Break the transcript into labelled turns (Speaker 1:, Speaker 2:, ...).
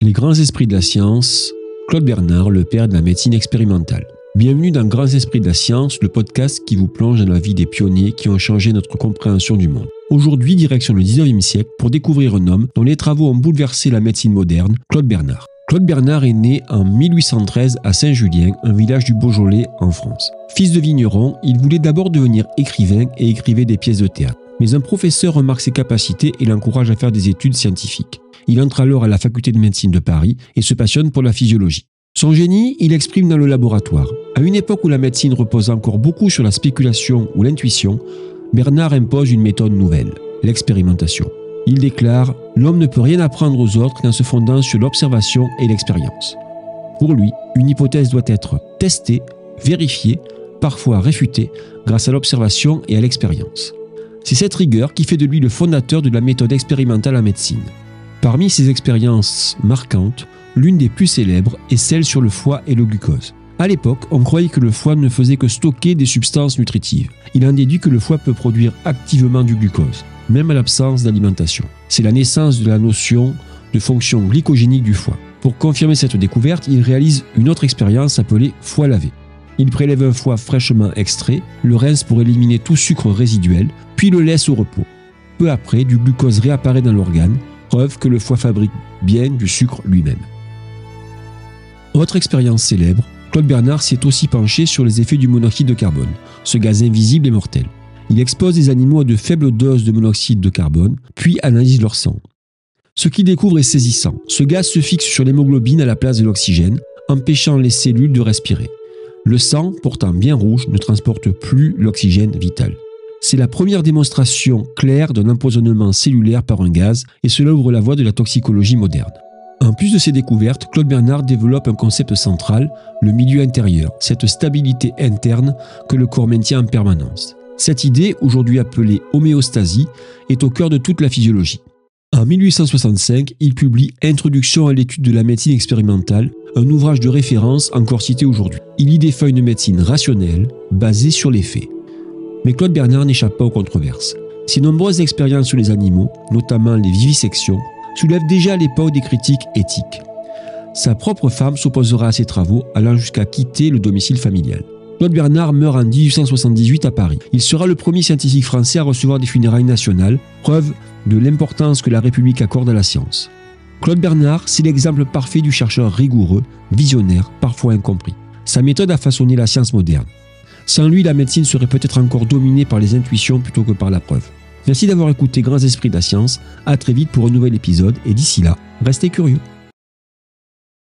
Speaker 1: Les grands esprits de la science, Claude Bernard, le père de la médecine expérimentale. Bienvenue dans Grands esprits de la science, le podcast qui vous plonge dans la vie des pionniers qui ont changé notre compréhension du monde. Aujourd'hui, direction le 19e siècle pour découvrir un homme dont les travaux ont bouleversé la médecine moderne, Claude Bernard. Claude Bernard est né en 1813 à Saint-Julien, un village du Beaujolais en France. Fils de vigneron, il voulait d'abord devenir écrivain et écrivait des pièces de théâtre. Mais un professeur remarque ses capacités et l'encourage à faire des études scientifiques. Il entre alors à la faculté de médecine de Paris et se passionne pour la physiologie. Son génie, il l'exprime dans le laboratoire. À une époque où la médecine repose encore beaucoup sur la spéculation ou l'intuition, Bernard impose une méthode nouvelle, l'expérimentation. Il déclare « L'homme ne peut rien apprendre aux autres qu'en se fondant sur l'observation et l'expérience ». Pour lui, une hypothèse doit être testée, vérifiée, parfois réfutée, grâce à l'observation et à l'expérience. C'est cette rigueur qui fait de lui le fondateur de la méthode expérimentale en médecine. Parmi ses expériences marquantes, l'une des plus célèbres est celle sur le foie et le glucose. À l'époque, on croyait que le foie ne faisait que stocker des substances nutritives. Il en déduit que le foie peut produire activement du glucose, même à l'absence d'alimentation. C'est la naissance de la notion de fonction glycogénique du foie. Pour confirmer cette découverte, il réalise une autre expérience appelée foie lavé. Il prélève un foie fraîchement extrait, le rince pour éliminer tout sucre résiduel, puis le laisse au repos. Peu après, du glucose réapparaît dans l'organe, preuve que le foie fabrique bien du sucre lui-même. Autre expérience célèbre, Claude Bernard s'est aussi penché sur les effets du monoxyde de carbone, ce gaz invisible et mortel. Il expose les animaux à de faibles doses de monoxyde de carbone, puis analyse leur sang. Ce qu'il découvre est saisissant. Ce gaz se fixe sur l'hémoglobine à la place de l'oxygène, empêchant les cellules de respirer. Le sang, pourtant bien rouge, ne transporte plus l'oxygène vital. C'est la première démonstration claire d'un empoisonnement cellulaire par un gaz, et cela ouvre la voie de la toxicologie moderne. En plus de ces découvertes, Claude Bernard développe un concept central, le milieu intérieur, cette stabilité interne que le corps maintient en permanence. Cette idée, aujourd'hui appelée homéostasie, est au cœur de toute la physiologie. En 1865, il publie Introduction à l'étude de la médecine expérimentale, un ouvrage de référence encore cité aujourd'hui. Il y défend une médecine rationnelle, basée sur les faits. Mais Claude Bernard n'échappe pas aux controverses. Ses nombreuses expériences sur les animaux, notamment les vivisections, soulèvent déjà à l'époque des critiques éthiques. Sa propre femme s'opposera à ses travaux, allant jusqu'à quitter le domicile familial. Claude Bernard meurt en 1878 à Paris. Il sera le premier scientifique français à recevoir des funérailles nationales, preuve de l'importance que la République accorde à la science. Claude Bernard, c'est l'exemple parfait du chercheur rigoureux, visionnaire, parfois incompris. Sa méthode a façonné la science moderne. Sans lui, la médecine serait peut-être encore dominée par les intuitions plutôt que par la preuve. Merci d'avoir écouté Grands esprits de la science. À très vite pour un nouvel épisode et d'ici là, restez curieux.